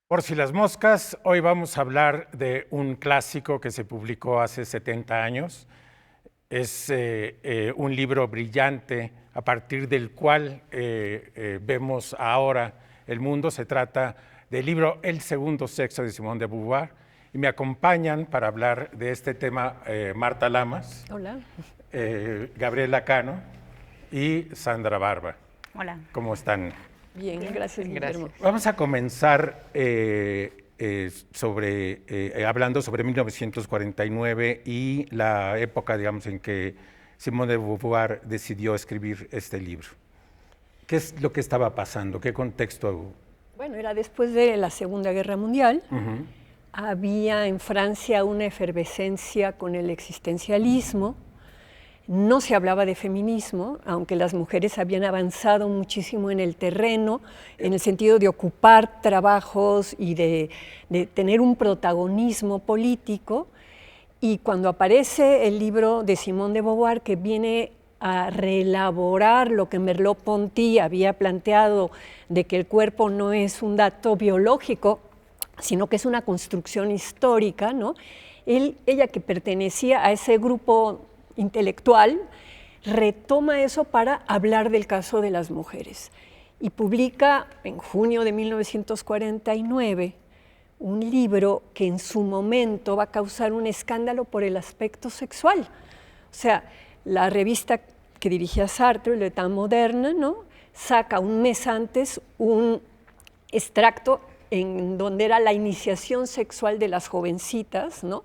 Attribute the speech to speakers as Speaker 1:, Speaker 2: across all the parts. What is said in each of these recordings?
Speaker 1: Por si las moscas, hoy vamos a hablar de un clásico que se publicó hace 70 años. Es un libro brillante a partir del cual vemos ahora el mundo. Se trata del libro El segundo sexo de Simone de Beauvoir. Y me acompañan para hablar de este tema Marta Lamas.
Speaker 2: Hola.
Speaker 1: Gabriela Cano y Sandra Barba.
Speaker 3: Hola.
Speaker 1: ¿Cómo están?
Speaker 2: Bien, gracias, Guillermo.
Speaker 1: Vamos a comenzar hablando sobre 1949 y la época, digamos, en que Simone de Beauvoir decidió escribir este libro. ¿Qué es lo que estaba pasando? ¿Qué contexto hubo?
Speaker 2: Bueno, era después de la Segunda Guerra Mundial. Había en Francia una efervescencia con el existencialismo. No se hablaba de feminismo, aunque las mujeres habían avanzado muchísimo en el terreno, en el sentido de ocupar trabajos y de tener un protagonismo político. Y cuando aparece el libro de Simone de Beauvoir, que viene a reelaborar lo que Merleau-Ponty había planteado de que el cuerpo no es un dato biológico, sino que es una construcción histórica, ¿no? Ella, que pertenecía a ese grupo intelectual, retoma eso para hablar del caso de las mujeres y publica en junio de 1949 un libro que en su momento va a causar un escándalo por el aspecto sexual. O sea, la revista que dirigía Sartre, L'État Moderne, ¿no?, saca un mes antes un extracto en donde era la iniciación sexual de las jovencitas, ¿no?,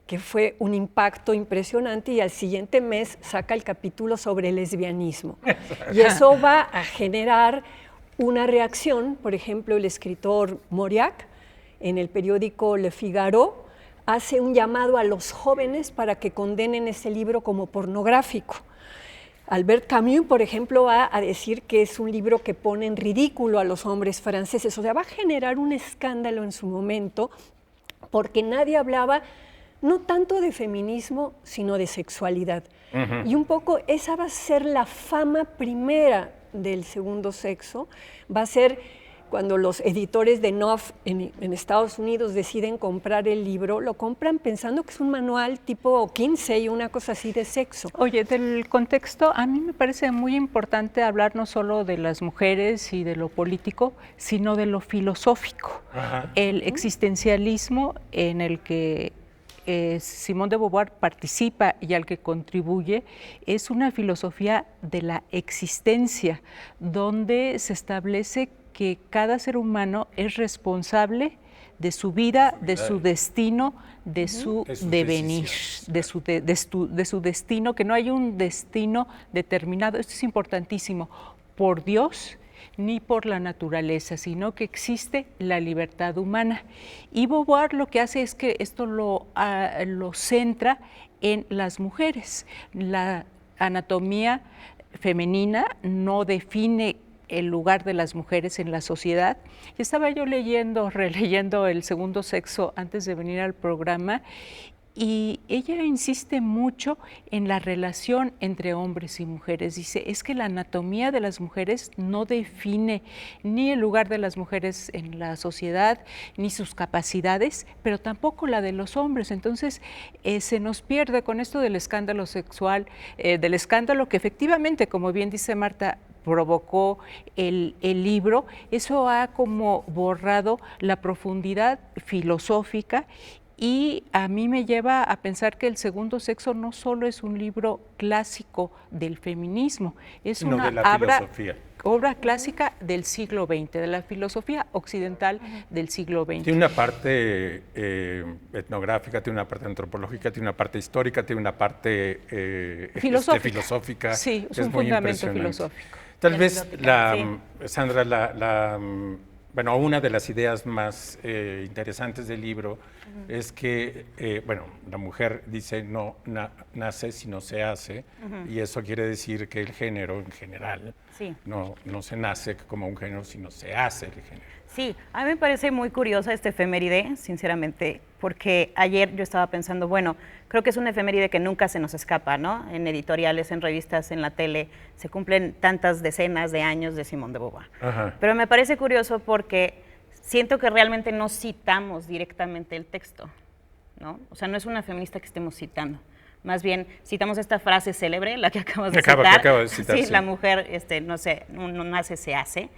Speaker 2: que fue un impacto impresionante, y al siguiente mes saca el capítulo sobre el lesbianismo. Y eso va a generar una reacción. Por ejemplo, el escritor Mauriac, en el periódico Le Figaro, hace un llamado a los jóvenes para que condenen ese libro como pornográfico. Albert Camus, por ejemplo, va a decir que es un libro que pone en ridículo a los hombres franceses. O sea, va a generar un escándalo en su momento, porque nadie hablaba no tanto de feminismo, sino de sexualidad. Y un poco esa va a ser la fama primera del segundo sexo. Va a ser cuando los editores de Knopf en Estados Unidos deciden comprar el libro, lo compran pensando que es un manual tipo Kinsey, una cosa así de sexo.
Speaker 3: Oye, del contexto, a mí me parece muy importante hablar no solo de las mujeres y de lo político, sino de lo filosófico. El existencialismo en el que Simone de Beauvoir participa y al que contribuye es una filosofía de la existencia, donde se establece que cada ser humano es responsable de su vida, de su destino, de su devenir, de su destino, que no hay un destino determinado. Esto es importantísimo, por Dios ni por la naturaleza, sino que existe la libertad humana. Y Beauvoir lo que hace es que esto lo centra en las mujeres. La anatomía femenina no define el lugar de las mujeres en la sociedad. Y estaba yo releyendo El segundo sexo antes de venir al programa, y ella insiste mucho en la relación entre hombres y mujeres. Dice, es que la anatomía de las mujeres no define ni el lugar de las mujeres en la sociedad, ni sus capacidades, pero tampoco la de los hombres. Entonces, se nos pierde con esto del escándalo sexual, del escándalo que efectivamente, como bien dice Marta, provocó el libro. Eso ha como borrado la profundidad filosófica, y a mí me lleva a pensar que El segundo sexo no solo es un libro clásico del feminismo, es una obra clásica del siglo XX, de la filosofía occidental del siglo XX.
Speaker 1: Tiene una parte etnográfica, tiene una parte antropológica, tiene una parte histórica, tiene una parte filosófica.
Speaker 3: Sí, es un fundamento filosófico.
Speaker 1: Tal vez, Sandra, bueno, una de las ideas más interesantes del libro es que, la mujer dice no nace sino se hace, y eso quiere decir que el género en general no se nace como un género, sino se hace el género.
Speaker 3: Sí, a mí me parece muy curiosa esta efeméride, sinceramente, porque ayer yo estaba pensando, bueno, creo que es una efeméride que nunca se nos escapa, ¿no? En editoriales, en revistas, en la tele, se cumplen tantas decenas de años de Simone de Beauvoir. Pero me parece curioso porque
Speaker 4: siento que realmente no citamos directamente el texto, ¿no? O sea, no es una feminista que estemos citando. Más bien, citamos esta frase célebre, la que acabas de citar.
Speaker 1: Acabo de citar,
Speaker 4: sí,
Speaker 1: sí.
Speaker 4: La mujer, no sé, no nace, se hace.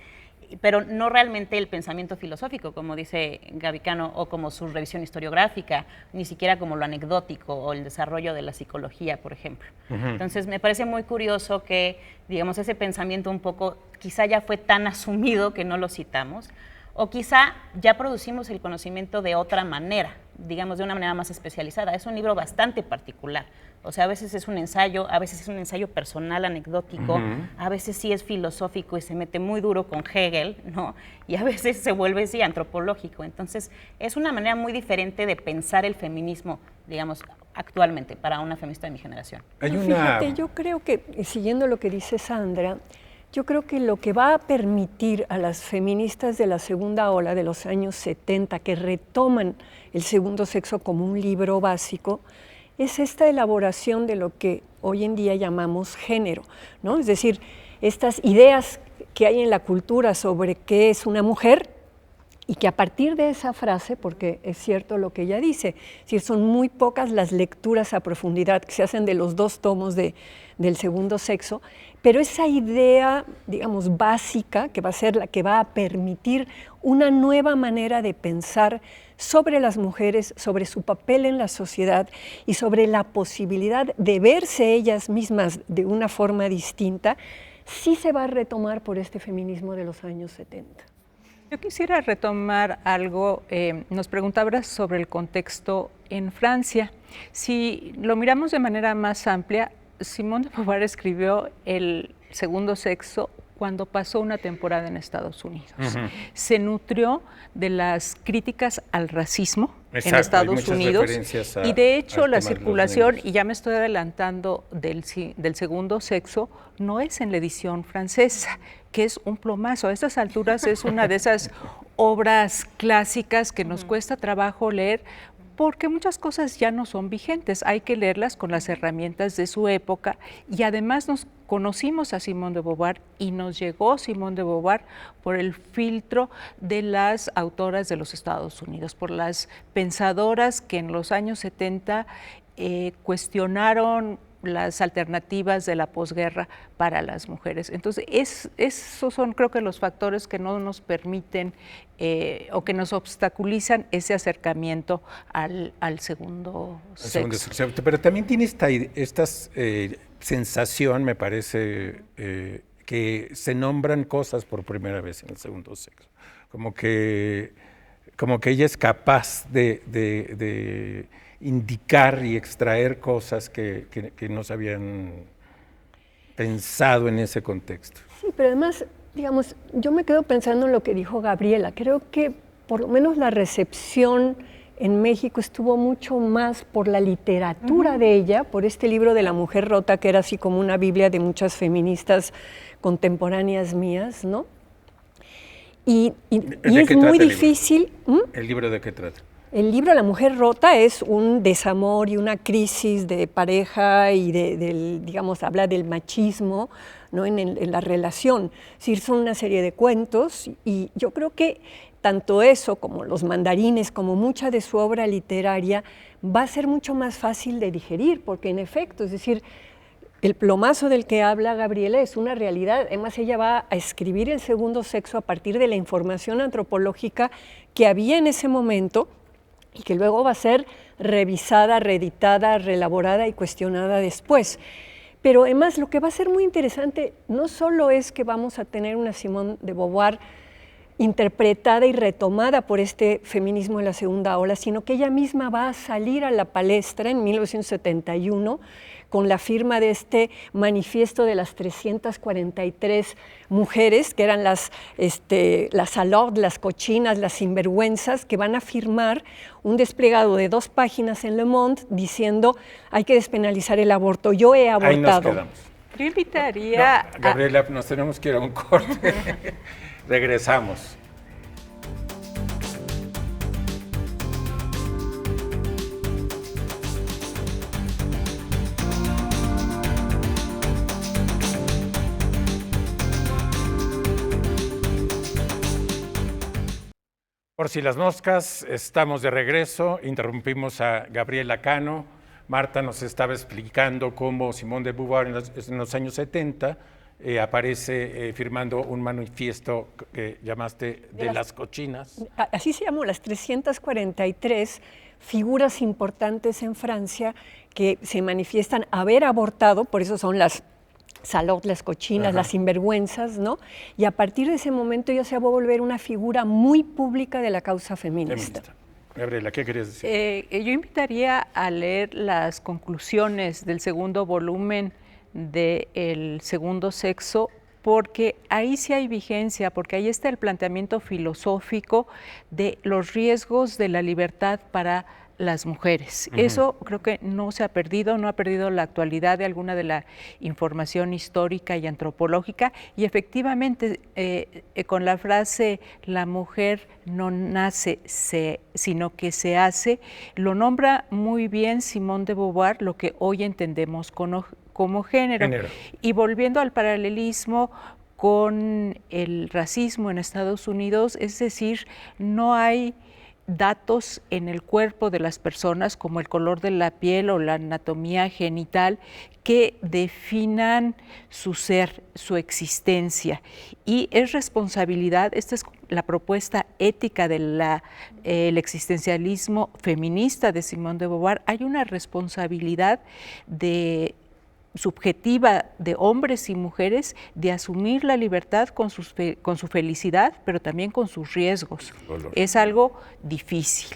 Speaker 4: Pero no realmente el pensamiento filosófico, como dice Gaby Cano, o como su revisión historiográfica, ni siquiera como lo anecdótico o el desarrollo de la psicología, por ejemplo. Entonces, me parece muy curioso que, digamos, ese pensamiento un poco, quizá ya fue tan asumido que no lo citamos, o quizá ya producimos el conocimiento de otra manera, digamos, de una manera más especializada. Es un libro bastante particular. O sea, a veces es un ensayo, a veces es un ensayo personal, anecdótico, a veces sí es filosófico y se mete muy duro con Hegel, ¿no? Y a veces se vuelve, sí, antropológico. Entonces, es una manera muy diferente de pensar el feminismo, digamos, actualmente, para una feminista de mi generación.
Speaker 2: Fíjate, yo creo que, siguiendo lo que dice Sandra, yo creo que lo que va a permitir a las feministas de la segunda ola de los años 70 que retoman el segundo sexo como un libro básico es esta elaboración de lo que hoy en día llamamos género, ¿no? Es decir, estas ideas que hay en la cultura sobre qué es una mujer y que a partir de esa frase, porque es cierto lo que ella dice, es decir, son muy pocas las lecturas a profundidad que se hacen de los 2 tomos del segundo sexo, pero esa idea, digamos, básica, que va a ser la que va a permitir una nueva manera de pensar sobre las mujeres, sobre su papel en la sociedad y sobre la posibilidad de verse ellas mismas de una forma distinta, sí se va a retomar por este feminismo de los años 70.
Speaker 3: Yo quisiera retomar algo, nos preguntabas sobre el contexto en Francia. Si lo miramos de manera más amplia, Simone de Beauvoir escribió El segundo sexo cuando pasó una temporada en Estados Unidos. Se nutrió de las críticas al racismo en Estados Unidos y de hecho la circulación, y ya me estoy adelantando del segundo sexo, no es en la edición francesa, que es un plomazo. A estas alturas es una de esas obras clásicas que nos cuesta trabajo leer, porque muchas cosas ya no son vigentes, hay que leerlas con las herramientas de su época y además nos conocimos a Simone de Beauvoir y nos llegó Simone de Beauvoir por el filtro de las autoras de los Estados Unidos, por las pensadoras que en los años 70 cuestionaron las alternativas de la posguerra para las mujeres. Entonces, esos son creo que los factores que no nos permiten o que nos obstaculizan ese acercamiento al segundo sexo.
Speaker 1: Pero también tiene esta sensación, me parece, que se nombran cosas por primera vez en el segundo sexo. Como que ella es capaz de indicar y extraer cosas que no se habían pensado en ese contexto.
Speaker 2: Sí, pero además, digamos, yo me quedo pensando en lo que dijo Gabriela. Creo que por lo menos la recepción en México estuvo mucho más por la literatura de ella, por este libro de La mujer rota, que era así como una biblia de muchas feministas contemporáneas mías, ¿no? Y es muy difícil.
Speaker 1: ¿El libro de qué trata?
Speaker 2: El libro La mujer rota es un desamor y una crisis de pareja y digamos, habla del machismo, ¿no? en la relación. Es decir, son una serie de cuentos y yo creo que tanto eso como Los mandarines, como mucha de su obra literaria, va a ser mucho más fácil de digerir, porque en efecto, es decir, el plomazo del que habla Gabriela es una realidad. Además, ella va a escribir el segundo sexo a partir de la información antropológica que había en ese momento y que luego va a ser revisada, reeditada, reelaborada y cuestionada después. Pero además lo que va a ser muy interesante no solo es que vamos a tener una Simone de Beauvoir interpretada y retomada por este feminismo de la segunda ola, sino que ella misma va a salir a la palestra en 1971 con la firma de este manifiesto de las 343 mujeres, que eran las salords, las cochinas, las sinvergüenzas, que van a firmar un desplegado de 2 páginas en Le Monde diciendo hay que despenalizar el aborto. Yo he abortado.
Speaker 1: Ahí nos quedamos.
Speaker 3: Yo invitaría
Speaker 1: Gabriela, nos tenemos que ir a un corte. Regresamos. Por si las moscas, estamos de regreso. Interrumpimos a Gabriela Cano. Marta nos estaba explicando cómo Simone de Beauvoir en los años 70 aparece firmando un manifiesto que llamaste de las cochinas.
Speaker 2: Así se llamó, las 343 figuras importantes en Francia que se manifiestan haber abortado, por eso son las Salot, las cochinas, ajá, las sinvergüenzas, ¿no? Y a partir de ese momento ella se va a volver una figura muy pública de la causa feminista.
Speaker 1: Gabriela, ¿qué querías decir?
Speaker 3: Yo invitaría a leer las conclusiones del segundo volumen de El segundo sexo, porque ahí sí hay vigencia, porque ahí está el planteamiento filosófico de los riesgos de la libertad para las mujeres. Eso creo que no se ha perdido, no ha perdido la actualidad de alguna de la información histórica y antropológica, y efectivamente con la frase la mujer no nace, sino que se hace, lo nombra muy bien Simone de Beauvoir, lo que hoy entendemos como género. Y volviendo al paralelismo con el racismo en Estados Unidos, es decir, no hay datos en el cuerpo de las personas como el color de la piel o la anatomía genital que definan su ser, su existencia, y es responsabilidad, esta es la propuesta ética del existencialismo feminista de Simone de Beauvoir, hay una responsabilidad subjetiva de hombres y mujeres de asumir la libertad con su felicidad, pero también con sus riesgos. Es algo difícil.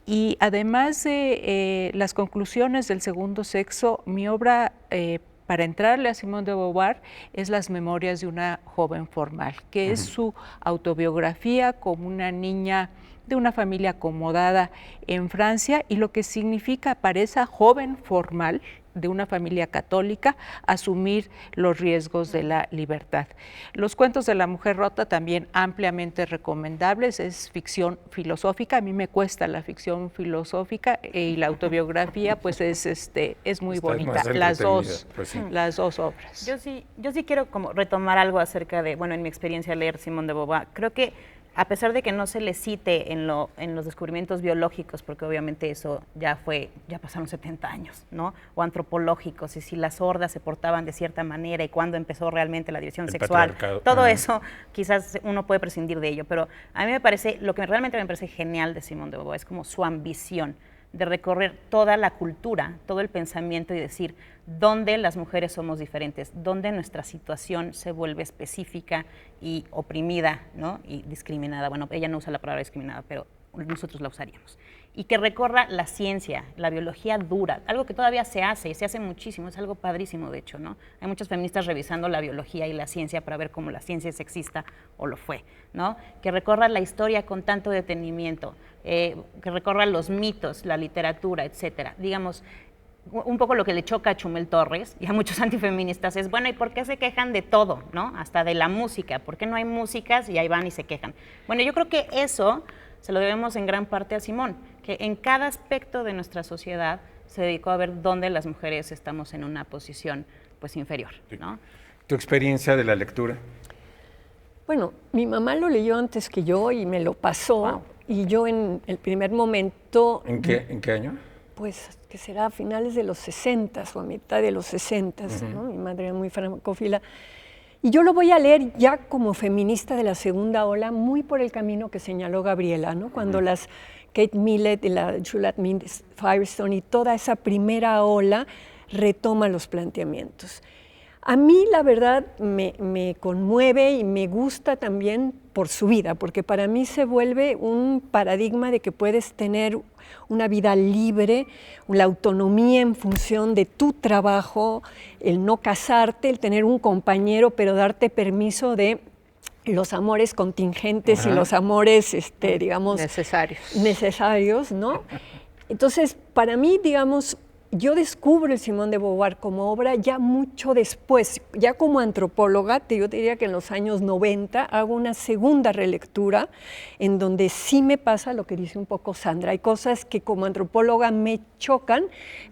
Speaker 3: Y además de las conclusiones del segundo sexo, mi obra para entrarle a Simone de Beauvoir es Las memorias de una joven formal, que es su autobiografía como una niña de una familia acomodada en Francia y lo que significa para esa joven formal de una familia católica asumir los riesgos de la libertad. Los cuentos de la mujer rota también ampliamente recomendables, es ficción filosófica, a mí me cuesta la ficción filosófica y la autobiografía pues es muy bonita, las dos obras.
Speaker 4: Yo sí quiero como retomar algo acerca de, bueno, en mi experiencia leer Simone de Beauvoir, creo que a pesar de que no se le cite en los descubrimientos biológicos, porque obviamente eso ya pasaron 70 años, ¿no? O antropológicos, y si las hordas se portaban de cierta manera y cuándo empezó realmente la división sexual, todo eso quizás uno puede prescindir de ello, pero a mí me parece, lo que realmente me parece genial de Simone de Beauvoir es como su ambición de recorrer toda la cultura, todo el pensamiento y decir dónde las mujeres somos diferentes, dónde nuestra situación se vuelve específica y oprimida, ¿no? Y discriminada. Bueno, ella no usa la palabra discriminada, pero nosotros la usaríamos. Y que recorra la ciencia, la biología dura, algo que todavía se hace, y se hace muchísimo, es algo padrísimo de hecho, ¿no? Hay muchas feministas revisando la biología y la ciencia para ver cómo la ciencia es sexista o lo fue, ¿no? Que recorra la historia con tanto detenimiento, que recorra los mitos, la literatura, etcétera. Digamos, un poco lo que le choca a Chumel Torres y a muchos antifeministas es, bueno, ¿y por qué se quejan de todo, no? Hasta de la música, ¿por qué no hay músicas? Y ahí van y se quejan. Bueno, yo creo que eso se lo debemos en gran parte a Simone, que en cada aspecto de nuestra sociedad se dedicó a ver dónde las mujeres estamos en una posición pues inferior, ¿no?
Speaker 1: ¿Tu experiencia de la lectura?
Speaker 2: Bueno, mi mamá lo leyó antes que yo y me lo pasó, wow. Y yo en el primer momento...
Speaker 1: ¿En qué año?
Speaker 2: Pues que será a finales de los 60 o a mitad de los 60, ¿no? Mi madre era muy francófila. Y yo lo voy a leer ya como feminista de la segunda ola, muy por el camino que señaló Gabriela, ¿no? Cuando las Kate Millett y la Juliette Firestone y toda esa primera ola retoma los planteamientos. A mí, la verdad, me conmueve y me gusta también por su vida, porque para mí se vuelve un paradigma de que puedes tener una vida libre, la autonomía en función de tu trabajo, el no casarte, el tener un compañero, pero darte permiso de los amores contingentes y los amores, digamos, necesarios, ¿no? Entonces, para mí, digamos, yo descubro el Simone de Beauvoir como obra ya mucho después, ya como antropóloga, yo te diría que en los años 90 hago una segunda relectura en donde sí me pasa lo que dice un poco Sandra, hay cosas que como antropóloga me chocan,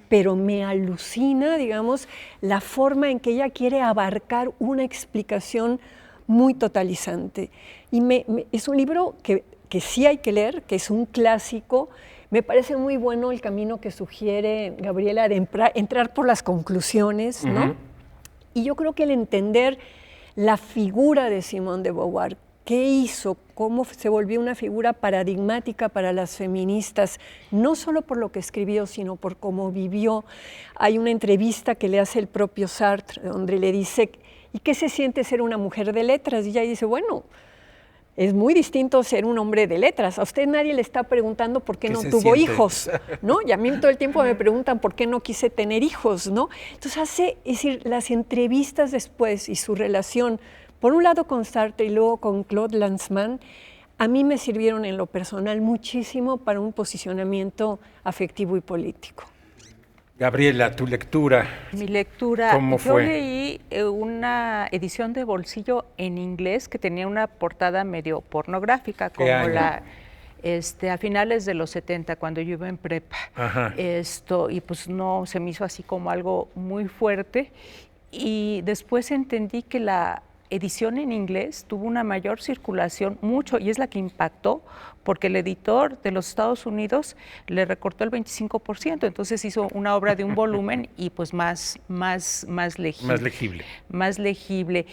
Speaker 2: pero me alucina, digamos, la forma en que ella quiere abarcar una explicación muy totalizante. Y es un libro que que sí hay que leer, que es un clásico. Me parece muy bueno el camino que sugiere Gabriela de entrar por las conclusiones, ¿no? Y yo creo que el entender la figura de Simone de Beauvoir, qué hizo, cómo se volvió una figura paradigmática para las feministas, no solo por lo que escribió, sino por cómo vivió. Hay una entrevista que le hace el propio Sartre, donde le dice, ¿y qué se siente ser una mujer de letras? Y ella dice, bueno, es muy distinto ser un hombre de letras. A usted nadie le está preguntando por qué no tuvo hijos, ¿no? Y a mí todo el tiempo me preguntan por qué no quise tener hijos, ¿no? Entonces es decir, las entrevistas después y su relación, por un lado con Sartre y luego con Claude Lanzmann, a mí me sirvieron en lo personal muchísimo para un posicionamiento afectivo y político.
Speaker 1: Gabriela, tu lectura.
Speaker 3: Mi lectura,
Speaker 1: ¿Cómo fue?
Speaker 3: Yo leí una edición de bolsillo en inglés que tenía una portada medio pornográfica, como a finales de los 70, cuando yo iba en prepa. Y pues no, se me hizo así como algo muy fuerte. Y después entendí que la edición en inglés tuvo una mayor circulación, mucho, y es la que impactó, porque el editor de los Estados Unidos le recortó el 25%, entonces hizo una obra de un volumen y pues más legible. Más legible.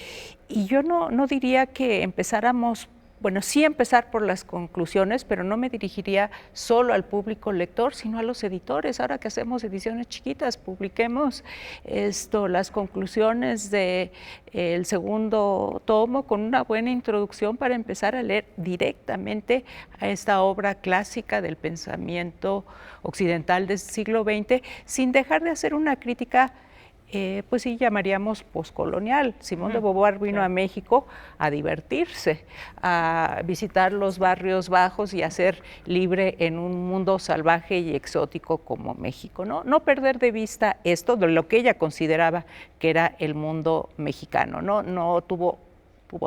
Speaker 3: Y yo no diría que empezáramos, bueno, sí empezar por las conclusiones, pero no me dirigiría solo al público lector, sino a los editores. Ahora que hacemos ediciones chiquitas, publiquemos las conclusiones del segundo tomo con una buena introducción para empezar a leer directamente a esta obra clásica del pensamiento occidental del siglo XX, sin dejar de hacer una crítica pues sí llamaríamos poscolonial. Simone de Beauvoir vino a México a divertirse, a visitar los barrios bajos y a ser libre en un mundo salvaje y exótico como México, ¿no? No perder de vista esto, de lo que ella consideraba que era el mundo mexicano, no tuvo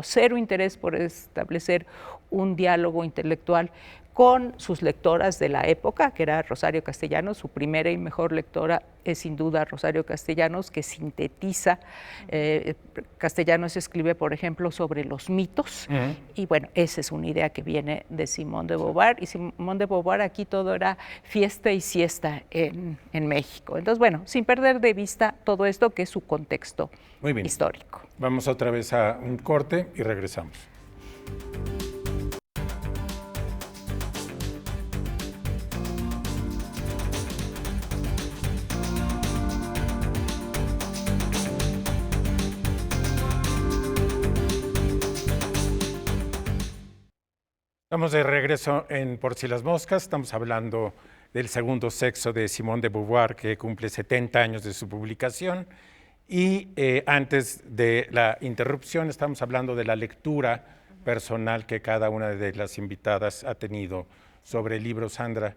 Speaker 3: cero interés por establecer un diálogo intelectual con sus lectoras de la época, que era Rosario Castellanos. Su primera y mejor lectora es sin duda Rosario Castellanos, que sintetiza. Castellanos escribe, por ejemplo, sobre los mitos, y bueno, esa es una idea que viene de Simone de Beauvoir, y Simone de Beauvoir aquí todo era fiesta y siesta en México. Entonces, bueno, sin perder de vista todo esto que es su contexto histórico.
Speaker 1: Vamos otra vez a un corte y regresamos. Estamos de regreso en Por si las moscas. Estamos hablando del Segundo sexo de Simone de Beauvoir, que cumple 70 años de su publicación. Y antes de la interrupción estamos hablando de la lectura personal que cada una de las invitadas ha tenido sobre el libro. Sandra.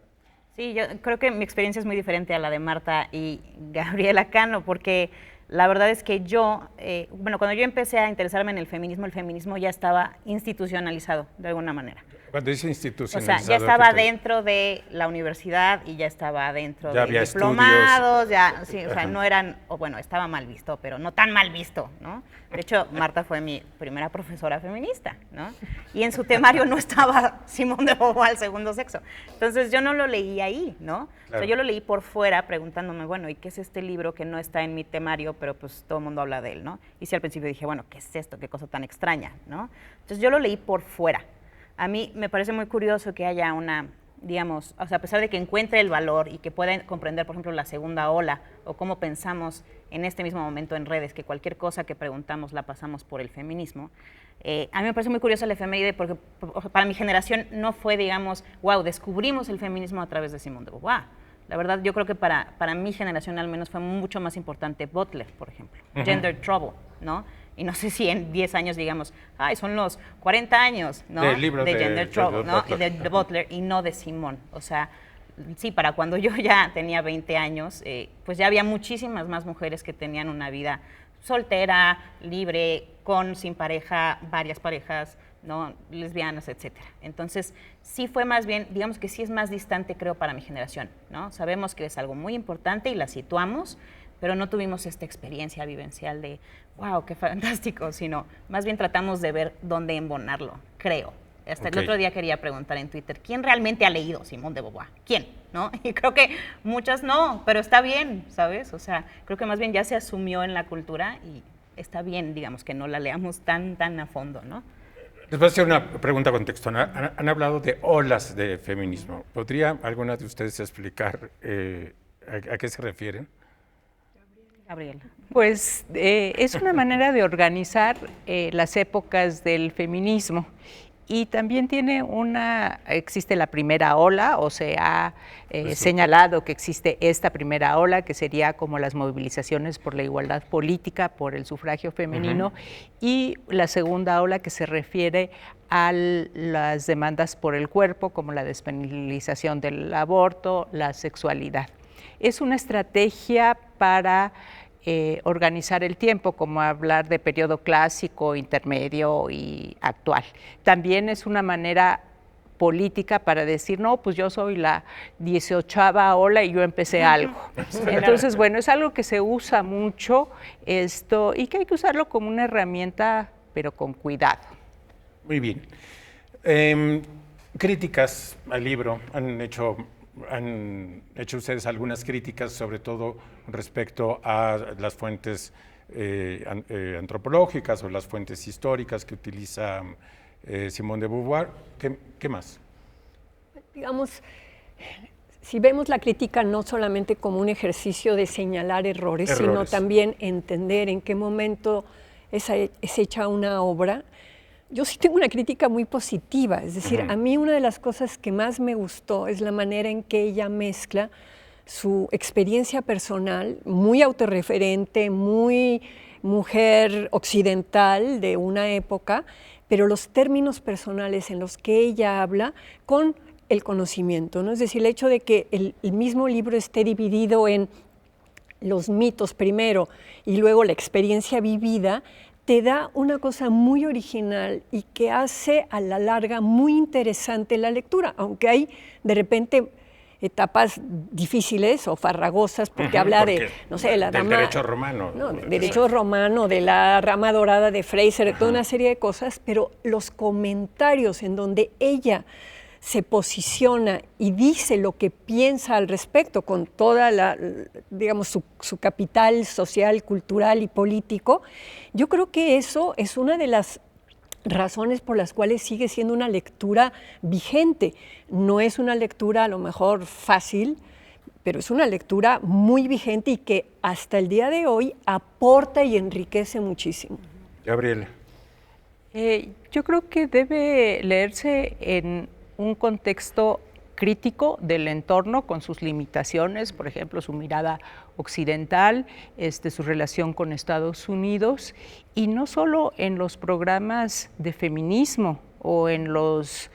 Speaker 4: Sí, yo creo que mi experiencia es muy diferente a la de Marta y Gabriela Cano, porque la verdad es que yo, cuando yo empecé a interesarme en el feminismo ya estaba institucionalizado de alguna manera.
Speaker 1: Cuando dice institucionalizado,
Speaker 4: o sea, ya estaba dentro de la universidad y ya estaba dentro de diplomados, ya, sí, o sea, no eran, o bueno, estaba mal visto, pero no tan mal visto, ¿no? De hecho, Marta fue mi primera profesora feminista, ¿no? Y en su temario no estaba Simone de Beauvoir, el segundo sexo. Entonces yo no lo leí ahí, ¿no? Claro. O sea, yo lo leí por fuera preguntándome, bueno, ¿y qué es este libro que no está en mi temario, pero pues todo el mundo habla de él, ¿no? Y sí, al principio dije, bueno, ¿qué es esto? ¿Qué cosa tan extraña?, ¿no? Entonces yo lo leí por fuera. A mí me parece muy curioso que haya una, digamos, o sea, a pesar de que encuentre el valor y que pueda comprender, por ejemplo, la segunda ola o cómo pensamos en este mismo momento en redes, que cualquier cosa que preguntamos la pasamos por el feminismo, a mí me parece muy curioso el efeméride porque para mi generación no fue, digamos, wow, descubrimos el feminismo a través de Simone de Beauvoir. La verdad, yo creo que para mi generación al menos fue mucho más importante Butler, por ejemplo, Gender Trouble, ¿no? Y no sé si en 10 años digamos, ay, son los 40 años, ¿no?
Speaker 1: Del libro
Speaker 4: de Gender Trouble, ¿no? Y de Butler y no de Simone. O sea, sí, para cuando yo ya tenía 20 años, pues ya había muchísimas más mujeres que tenían una vida soltera, libre, sin pareja, varias parejas, ¿no? Lesbianas, etcétera. Entonces, sí fue más bien, digamos que sí es más distante, creo, para mi generación, ¿no? Sabemos que es algo muy importante y la situamos, pero no tuvimos esta experiencia vivencial de, wow, qué fantástico, sino más bien tratamos de ver dónde embonarlo, creo. Hasta el otro día quería preguntar en Twitter, ¿quién realmente ha leído Simone de Beauvoir? ¿Quién? ¿No? Y creo que muchas no, pero está bien, ¿sabes? O sea, creo que más bien ya se asumió en la cultura y está bien, digamos, que no la leamos tan a fondo, ¿no?
Speaker 1: Les voy a hacer una pregunta contextual. Han hablado de olas de feminismo. ¿Podría alguna de ustedes explicar a qué se refieren?
Speaker 4: Gabriela.
Speaker 3: Pues es una manera de organizar las épocas del feminismo. Y también existe la primera ola, o se ha señalado que existe esta primera ola, que sería como las movilizaciones por la igualdad política, por el sufragio femenino, y la segunda ola que se refiere a las demandas por el cuerpo, como la despenalización del aborto, la sexualidad. Es una estrategia para organizar el tiempo, como hablar de periodo clásico, intermedio y actual. También es una manera política para decir, no, pues yo soy la 18ª ola y yo empecé algo. Entonces, bueno, es algo que se usa mucho y que hay que usarlo como una herramienta, pero con cuidado.
Speaker 1: Muy bien. Críticas al libro. Han hecho ustedes algunas críticas, sobre todo respecto a las fuentes antropológicas o las fuentes históricas que utiliza Simone de Beauvoir. ¿Qué más?
Speaker 2: Digamos, si vemos la crítica no solamente como un ejercicio de señalar errores, sino también entender en qué momento es hecha una obra, yo sí tengo una crítica muy positiva, es decir, a mí una de las cosas que más me gustó es la manera en que ella mezcla su experiencia personal, muy autorreferente, muy mujer occidental de una época, pero los términos personales en los que ella habla con el conocimiento, ¿no? Es decir, el hecho de que el mismo libro esté dividido en los mitos primero y luego la experiencia vivida, te da una cosa muy original y que hace a la larga muy interesante la lectura, aunque hay de repente etapas difíciles o farragosas, porque habla de, no sé, la
Speaker 1: del
Speaker 2: rama...
Speaker 1: derecho romano.
Speaker 2: No, del derecho romano, de la rama dorada de Fraser, de toda una serie de cosas, pero los comentarios en donde ella se posiciona y dice lo que piensa al respecto con toda digamos, su capital social, cultural y político, yo creo que eso es una de las razones por las cuales sigue siendo una lectura vigente. No es una lectura a lo mejor fácil, pero es una lectura muy vigente y que hasta el día de hoy aporta y enriquece muchísimo.
Speaker 1: Gabriela.
Speaker 3: Yo creo que debe leerse en un contexto crítico del entorno con sus limitaciones, por ejemplo, su mirada occidental, su relación con Estados Unidos, y no solo en los programas de feminismo o en los,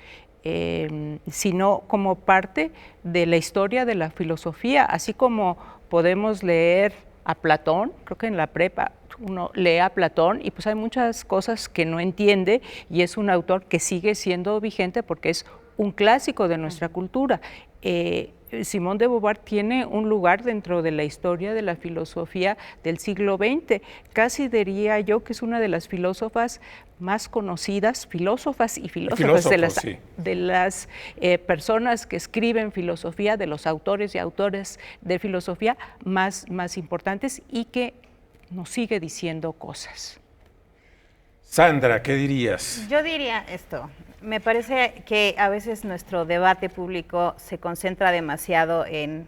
Speaker 3: sino como parte de la historia de la filosofía, así como podemos leer a Platón, creo que en la prepa uno lee a Platón y pues hay muchas cosas que no entiende y es un autor que sigue siendo vigente porque es un clásico de nuestra cultura. Simone de Beauvoir tiene un lugar dentro de la historia de la filosofía del siglo XX. Casi diría yo que es una de las filósofas más conocidas, filósofas de las personas que escriben filosofía, de los autores y autores de filosofía más importantes y que nos sigue diciendo cosas.
Speaker 1: Sandra, ¿qué dirías?
Speaker 4: Yo diría esto. Me parece que a veces nuestro debate público se concentra demasiado en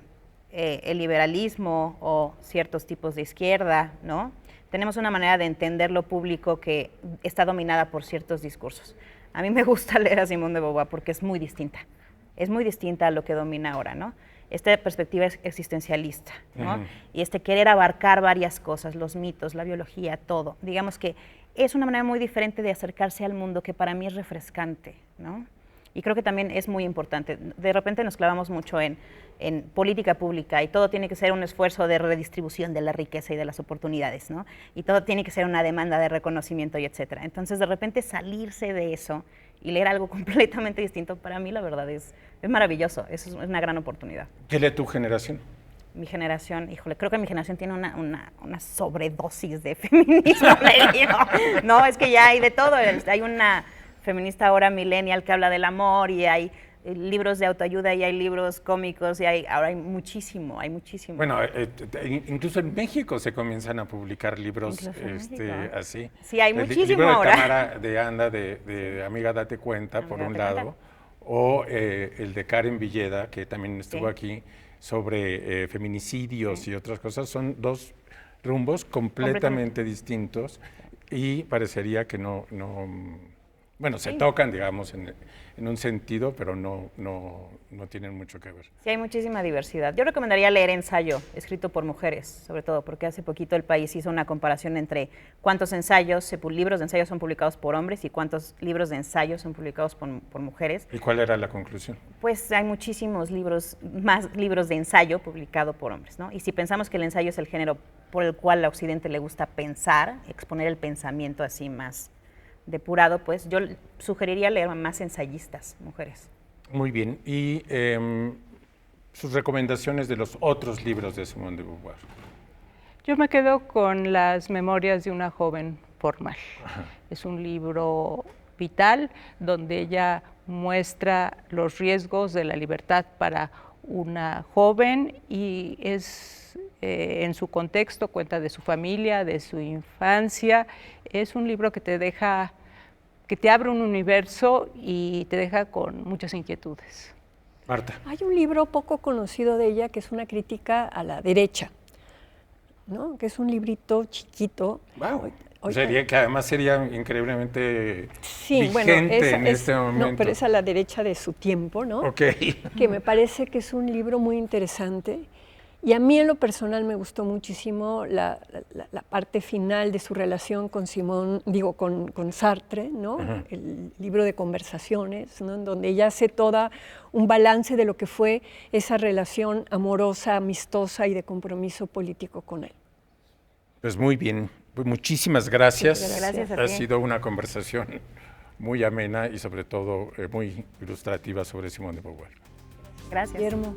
Speaker 4: el liberalismo o ciertos tipos de izquierda, ¿no? Tenemos una manera de entender lo público que está dominada por ciertos discursos. A mí me gusta leer a Simone de Beauvoir porque es muy distinta a lo que domina ahora, ¿no? Esta perspectiva es existencialista, ¿no? Y querer abarcar varias cosas, los mitos, la biología, todo. Digamos que es una manera muy diferente de acercarse al mundo que para mí es refrescante, ¿no? Y creo que también es muy importante. De repente nos clavamos mucho en política pública y todo tiene que ser un esfuerzo de redistribución de la riqueza y de las oportunidades, ¿no? Y todo tiene que ser una demanda de reconocimiento y etcétera. Entonces, de repente salirse de eso y leer algo completamente distinto, para mí la verdad es maravilloso, es una gran oportunidad.
Speaker 1: ¿Qué lee tu generación?
Speaker 4: Mi generación, híjole, creo que mi generación tiene una sobredosis de feminismo. No, es que ya hay de todo, hay una feminista ahora millennial que habla del amor y hay libros de autoayuda y hay libros cómicos y ahora hay muchísimo.
Speaker 1: Bueno, incluso en México se comienzan a publicar libros así.
Speaker 4: Sí, hay muchísimo
Speaker 1: el libro
Speaker 4: ahora.
Speaker 1: de Tamara de Anda, de Amiga Date Cuenta, por un lado, o el de Karen Villeda, que también estuvo aquí, sobre feminicidios y otras cosas. Son dos rumbos completamente distintos y parecería que bueno, se tocan, digamos, en un sentido, pero no tienen mucho que ver.
Speaker 4: Sí, hay muchísima diversidad. Yo recomendaría leer ensayo, escrito por mujeres, sobre todo, porque hace poquito el país hizo una comparación entre cuántos libros de ensayos son publicados por hombres y cuántos libros de ensayos son publicados por mujeres.
Speaker 1: ¿Y cuál era la conclusión?
Speaker 4: Pues hay muchísimos más libros de ensayo publicados por hombres, ¿no? Y si pensamos que el ensayo es el género por el cual a Occidente le gusta pensar, exponer el pensamiento así más depurado, pues yo sugeriría leer más ensayistas, mujeres.
Speaker 1: Muy bien. ¿Y sus recomendaciones de los otros libros de Simone de Beauvoir?
Speaker 3: Yo me quedo con Las memorias de una joven formal. Ajá. Es un libro vital donde ella muestra los riesgos de la libertad para una joven y en su contexto cuenta de su familia, de su infancia. Es un libro que te abre un universo y te deja con muchas inquietudes.
Speaker 1: Marta.
Speaker 2: Hay un libro poco conocido de ella que es una crítica a la derecha, ¿no? Que es un librito chiquito.
Speaker 1: Wow. Que además sería increíblemente vigente en este momento.
Speaker 2: No, pero es a la derecha de su tiempo, ¿no?
Speaker 1: Ok.
Speaker 2: Que me parece que es un libro muy interesante. Y a mí en lo personal me gustó muchísimo la parte final de su relación con con Sartre, ¿no? Uh-huh. El libro de conversaciones, ¿no? En donde ella hace toda un balance de lo que fue esa relación amorosa, amistosa y de compromiso político con él.
Speaker 1: Pues muy bien, pues muchísimas gracias.
Speaker 4: Gracias a ti.
Speaker 1: Ha sido una conversación muy amena y sobre todo muy ilustrativa sobre Simone de Beauvoir.
Speaker 4: Gracias.
Speaker 2: Guillermo.